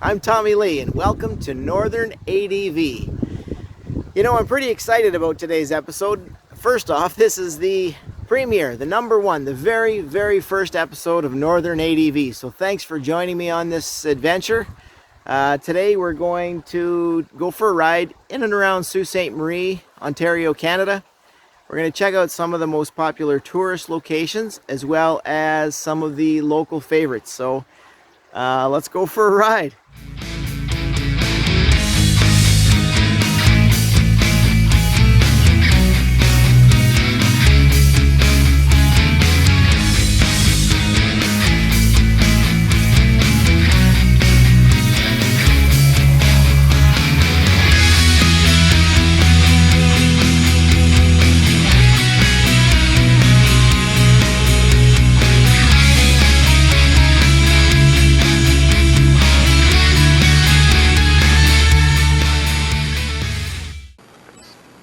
I'm Tommy Lee and welcome to Northern ADV. You know, I'm pretty excited about today's episode. First off, this is the premiere, the number one, the very first episode of Northern ADV. So thanks for joining me on this adventure. Today we're going to go for a ride in and around Sault Ste. Marie, Ontario, Canada. We're going to check out some of the most popular tourist locations as well as some of the local favorites. So let's go for a ride.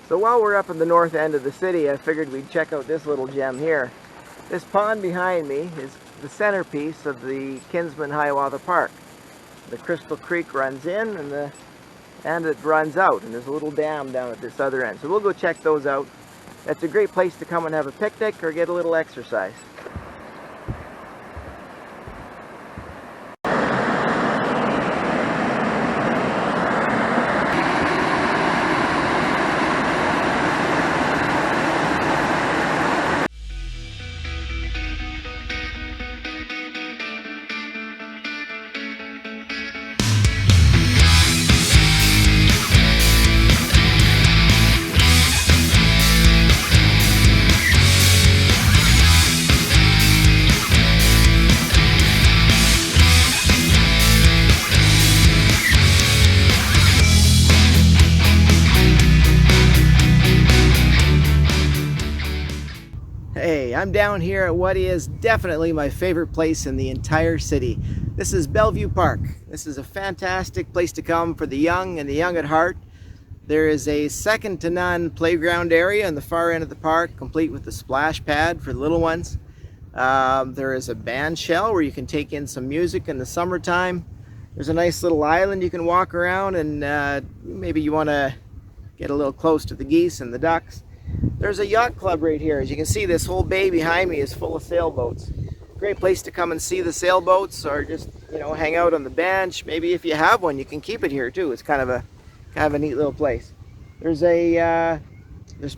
So while we're up in the north end of the city, I figured we'd check out this little gem here. This pond behind me is the centerpiece of the Kinsman Hiawatha Park. The Crystal Creek runs in and it runs out, and there's a little dam down at this other end. So we'll go check those out. That's a great place to come and have a picnic or get a little exercise. Hey, I'm down here at what is definitely my favorite place in the entire city. This is Bellevue Park. This is a fantastic place to come for the young and the young at heart. There is a second to none playground area in the far end of the park, complete with a splash pad for the little ones. There is a band shell where you can take in some music in the summertime. There's a nice little island you can walk around, and maybe you want to get a little close to the geese and the ducks. There's a yacht club right here. As you can see, this whole bay behind me is full of sailboats. Great place to come and see the sailboats, or just, you know, hang out on the bench. Maybe if you have one, you can keep it here too. It's kind of a neat little place. There's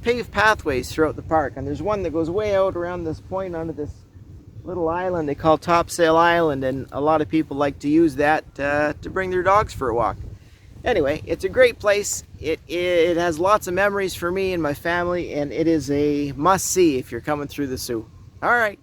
paved pathways throughout the park, and there's one that goes way out around this point onto this little island they call Topsail Island, and a lot of people like to use that to bring their dogs for a walk. Anyway, it's a great place. It has lots of memories for me and my family, and it is a must-see if you're coming through the Sioux. All right.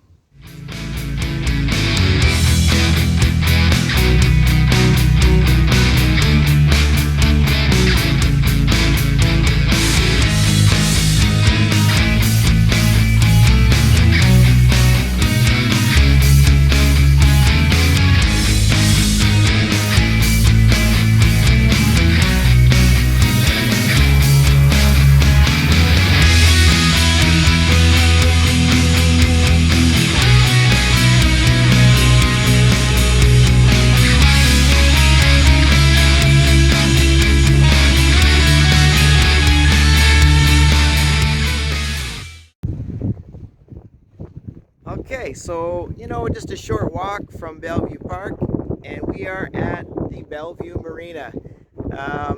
Okay, so, you know, just a short walk from Bellevue Park, and we are at the Bellevue Marina.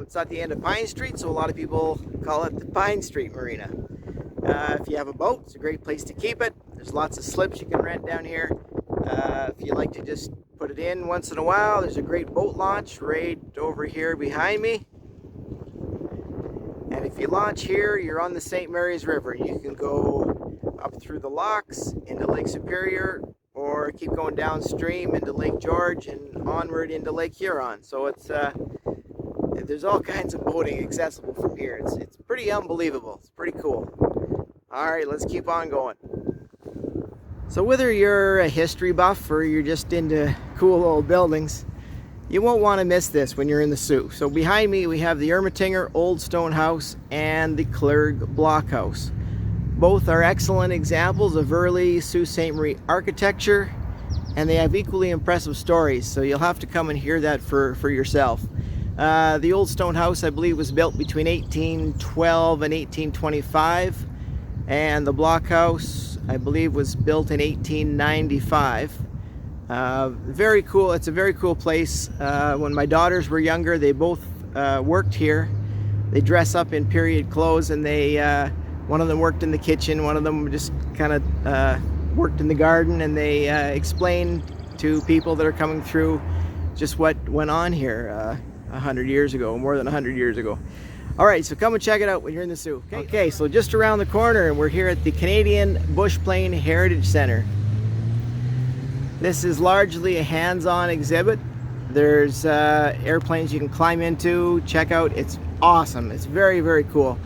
It's at the end of Pine Street, so a lot of people call it the Pine Street Marina. If you have a boat, it's a great place to keep it. There's lots of slips you can rent down here. If you like to just put it in once in a while, there's a great boat launch right over here behind me. And if you launch here, you're on the St. Mary's River. You can go up through the locks into Lake Superior, or keep going downstream into Lake George and onward into Lake Huron. So it's there's all kinds of boating accessible from here. It's pretty unbelievable. It's pretty cool. All right, let's keep on going. So whether you're a history buff or you're just into cool old buildings, you won't want to miss this when you're in the Sioux. So behind me we have the Ermatinger Old Stone House and the Clerg Block House. Both are excellent examples of early Sault Ste. Marie architecture, and they have equally impressive stories, so you'll have to come and hear that for yourself. The old stone house, I believe, was built between 1812 and 1825, and the blockhouse, I believe, was built in 1895. Very cool. It's a very cool place. When my daughters were younger, they both worked here. They dress up in period clothes, and one of them worked in the kitchen, one of them just kind of worked in the garden, and they explained to people that are coming through just what went on here 100 years ago, more than 100 years ago. All right, so come and check it out when you're in the Sioux. Okay, so just around the corner, and we're here at the Canadian Bushplane Heritage Center. This is largely a hands-on exhibit. There's airplanes you can climb into, check out. It's awesome. It's very, very cool.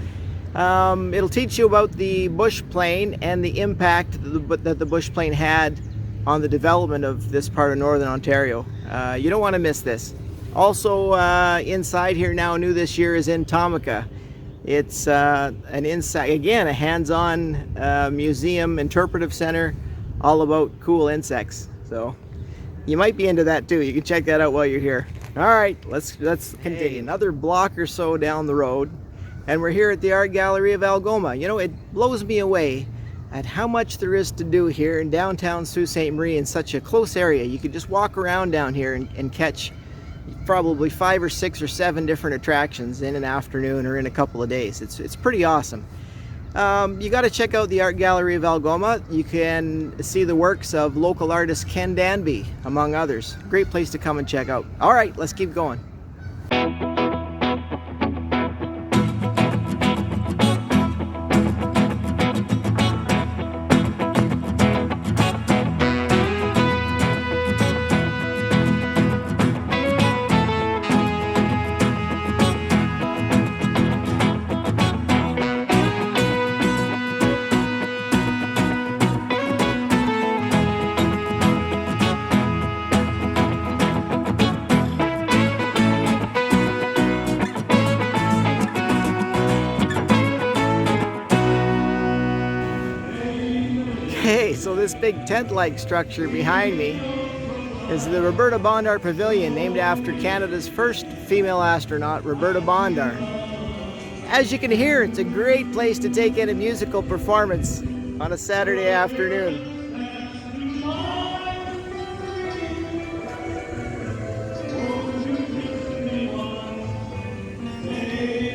It'll teach you about the Bushplane and the impact that the Bushplane had on the development of this part of Northern Ontario. You don't want to miss this. Also, inside here now, new this year, is Entomica. It's an inside, again, a hands-on museum interpretive center, all about cool insects. So you might be into that too. You can check that out while you're here. All right, let's continue. Hey, another block or so down the road, and we're here at the Art Gallery of Algoma. You know, it blows me away at how much there is to do here in downtown Sault Ste. Marie in such a close area. You could just walk around down here and catch probably 5 or 6 or 7 different attractions in an afternoon or in a couple of days. It's pretty awesome. You got to check out the Art Gallery of Algoma. You can see the works of local artist Ken Danby, among others. Great place to come and check out. All right, let's keep going. Okay, so this big tent-like structure behind me is the Roberta Bondar Pavilion, named after Canada's first female astronaut, Roberta Bondar. As you can hear, it's a great place to take in a musical performance on a Saturday afternoon.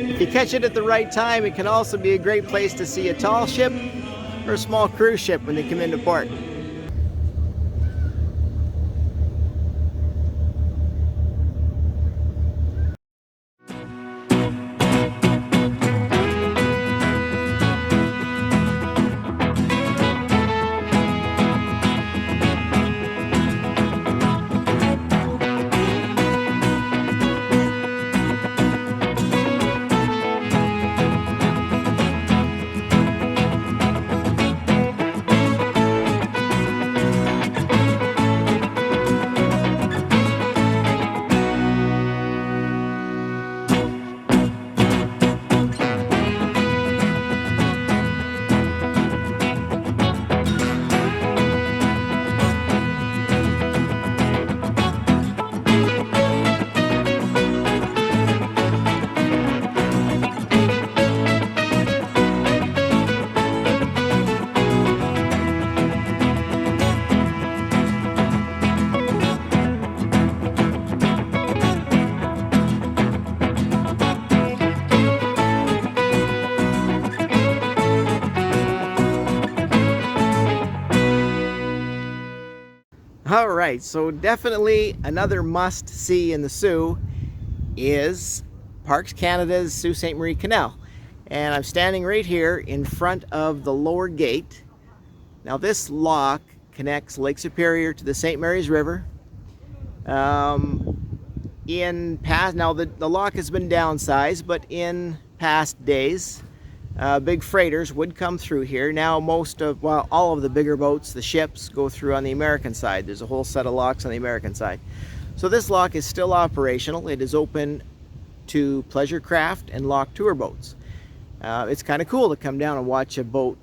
If you catch it at the right time, it can also be a great place to see a tall ship or a small cruise ship when they come into port. All right, so definitely another must-see in the Sioux is Parks Canada's Sault Ste. Marie Canal. And I'm standing right here in front of the lower gate. Now this lock connects Lake Superior to the St. Mary's River. Now the lock has been downsized, but in past days, big freighters would come through here. Now all of the bigger boats, the ships, go through on the American side. There's a whole set of locks on the American side. So this lock is still operational. It is open to pleasure craft and lock tour boats. It's kind of cool to come down and watch a boat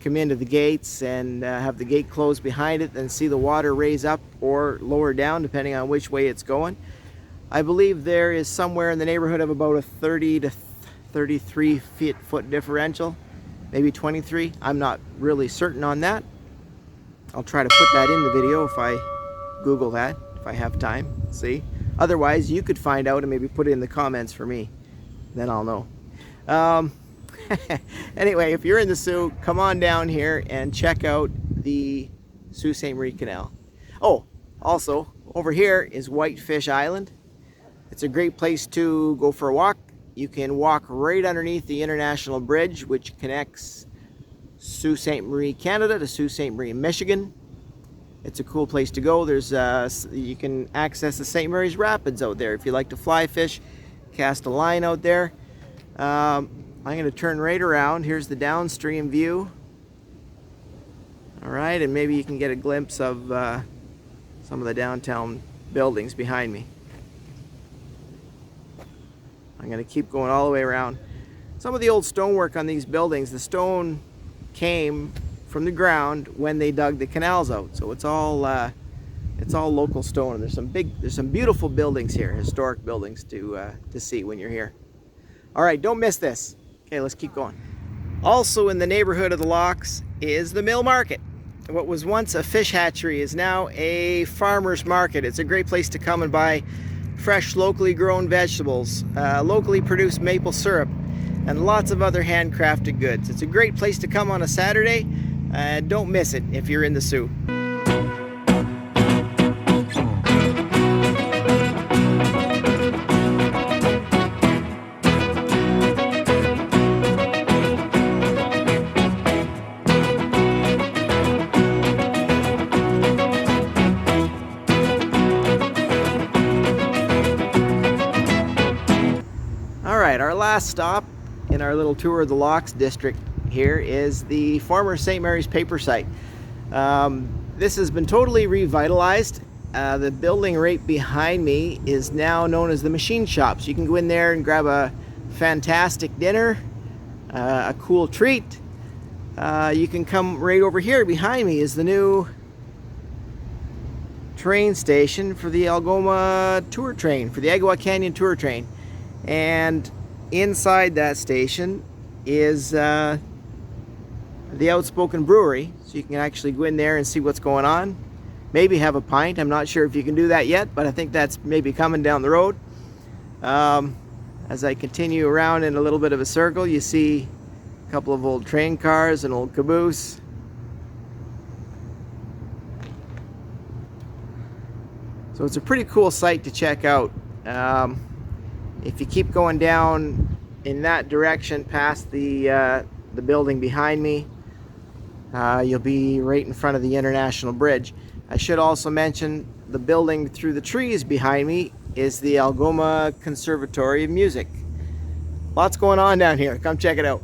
come into the gates and have the gate closed behind it, then see the water raise up or lower down depending on which way it's going. I believe there is somewhere in the neighborhood of about a 30 to 33 foot differential, maybe 23. I'm not really certain on that. I'll try to put that in the video if I Google that, if I have time. See? Otherwise, you could find out and maybe put it in the comments for me. Then I'll know. Anyway, if you're in the Sioux, come on down here and check out the Soo St Marie Canal. Oh, also, over here is Whitefish Island. It's a great place to go for a walk. You can walk right underneath the International Bridge, which connects Sault Ste. Marie, Canada to Sault Ste. Marie, Michigan. It's a cool place to go. There's you can access the St. Mary's Rapids out there. If you like to fly fish, cast a line out there. I'm going to turn right around. Here's the downstream view. All right, and maybe you can get a glimpse of some of the downtown buildings behind me. I'm going to keep going all the way around. Some of the old stonework on these buildings, the stone came from the ground when they dug the canals out. So it's all local stone. And there's some beautiful buildings here, historic buildings to see when you're here. All right, don't miss this. Okay, let's keep going. Also in the neighborhood of the locks is the Mill Market. What was once a fish hatchery is now a farmer's market. It's a great place to come and buy fresh, locally grown vegetables, locally produced maple syrup, and lots of other handcrafted goods. It's a great place to come on a Saturday. Don't miss it if you're in the Sioux. Our last stop in our little tour of the Locks district here is the former St. Mary's paper site. This has been totally revitalized. The building right behind me is now known as the machine shop. So you can go in there and grab a fantastic dinner, a cool treat. You can come right over here. Behind me is the new train station for the Algoma tour train, for the Agua Canyon tour train. And inside that station is the Outspoken Brewery, so you can actually go in there and see what's going on. Maybe have a pint. I'm not sure if you can do that yet, but I think that's maybe coming down the road. As I continue around in a little bit of a circle, you see a couple of old train cars, an old caboose. So it's a pretty cool site to check out. If you keep going down in that direction past the building behind me, you'll be right in front of the International Bridge. I should also mention the building through the trees behind me is the Algoma Conservatory of Music. Lots going on down here. Come check it out.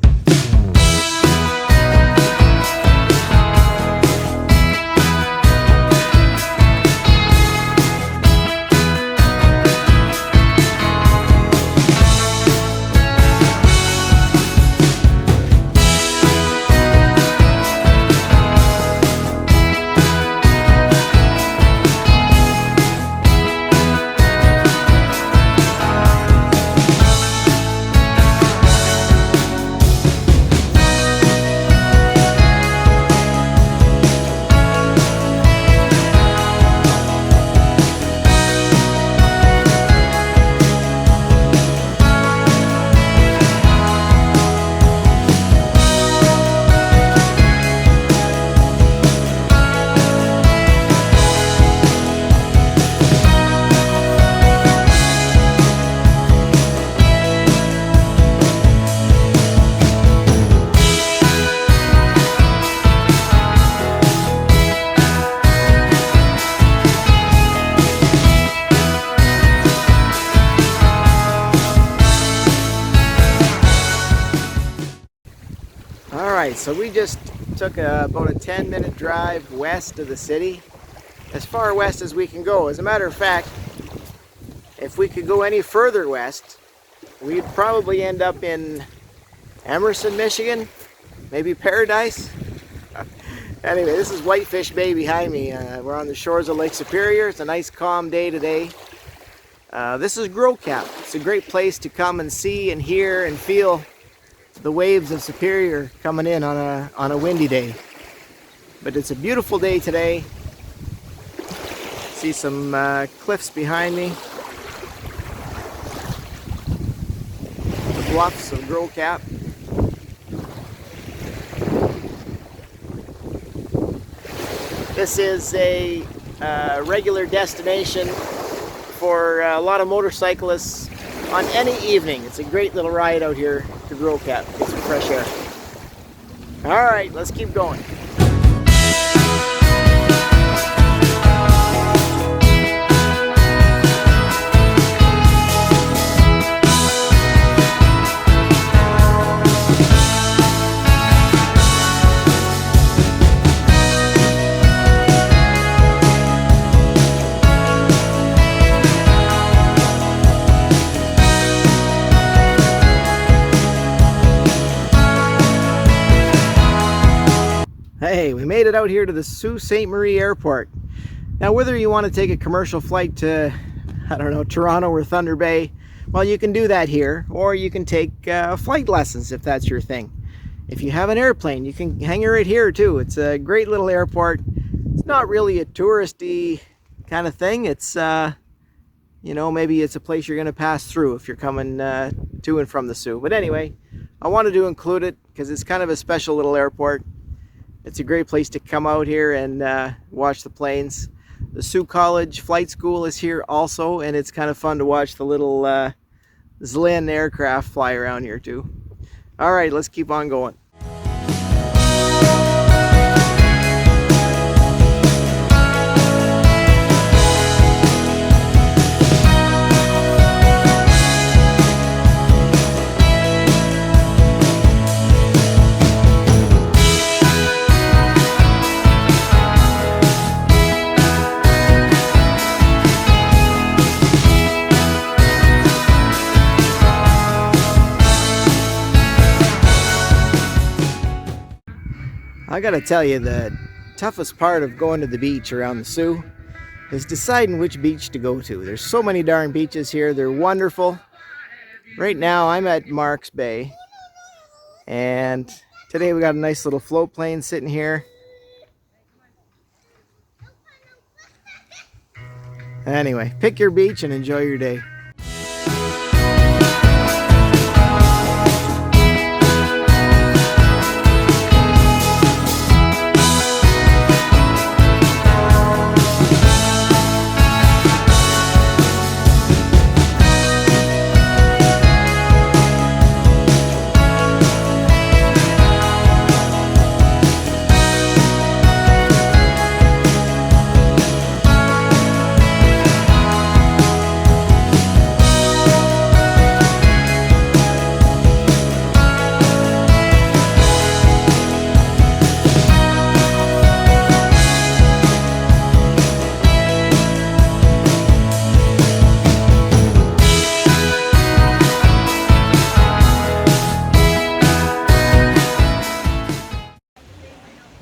Alright, so we just took about a 10-minute drive west of the city, as far west as we can go. As a matter of fact, if we could go any further west, we'd probably end up in Emerson, Michigan, maybe Paradise. Anyway, this is Whitefish Bay behind me. We're on the shores of Lake Superior. It's a nice calm day today. This is Gros. It's a great place to come and see and hear and feel the waves of Superior coming in on a windy day. But it's a beautiful day today. See some cliffs behind me. The bluffs of Gros. This is a regular destination for a lot of motorcyclists on any evening. It's a great little ride out here to Gros. Get some fresh air. All right, let's keep going. Hey, we made it out here to the Soo St Marie Airport. Now, whether you want to take a commercial flight to, I don't know, Toronto or Thunder Bay, well, you can do that here, or you can take flight lessons if that's your thing. If you have an airplane, you can hang it right here too. It's a great little airport. It's not really a touristy kind of thing. It's, you know, maybe it's a place you're going to pass through if you're coming to and from the Soo. But anyway, I wanted to include it because it's kind of a special little airport. It's a great place to come out here and watch the planes. The Sioux College Flight School is here also, and it's kind of fun to watch the little Zlin aircraft fly around here too. All right, let's keep on going. I gotta tell you, the toughest part of going to the beach around the Soo is deciding which beach to go to. There's so many darn beaches here. They're wonderful. Right now I'm at Marks Bay, and today we got a nice little float plane sitting here. Anyway, pick your beach and enjoy your day.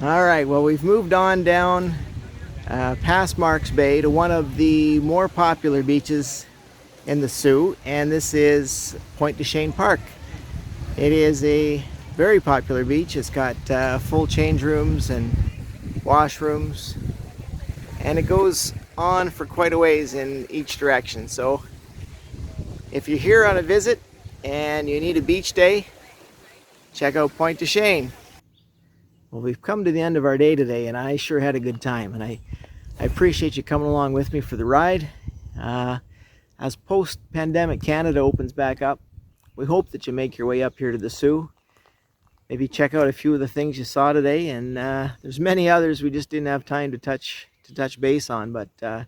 Alright, well, we've moved on down past Marks Bay to one of the more popular beaches in the Soo, and this is Pointe de Chenes Park. It is a very popular beach. It's got full change rooms and washrooms, and it goes on for quite a ways in each direction. So if you're here on a visit and you need a beach day, check out Pointe de Chenes. Well, we've come to the end of our day today, and I sure had a good time, and I appreciate you coming along with me for the ride. As post-pandemic Canada opens back up, we hope that you make your way up here to the Soo. Maybe check out a few of the things you saw today, and there's many others we just didn't have time to touch base on. But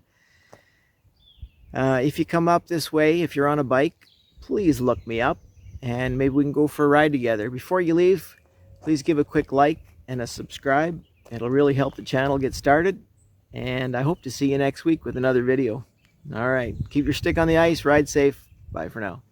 if you come up this way, if you're on a bike, please look me up, and maybe we can go for a ride together. Before you leave, please give a quick like and a subscribe. It'll really help the channel get started, and I hope to see you next week with another video. All right, keep your stick on the ice, ride safe. Bye for now.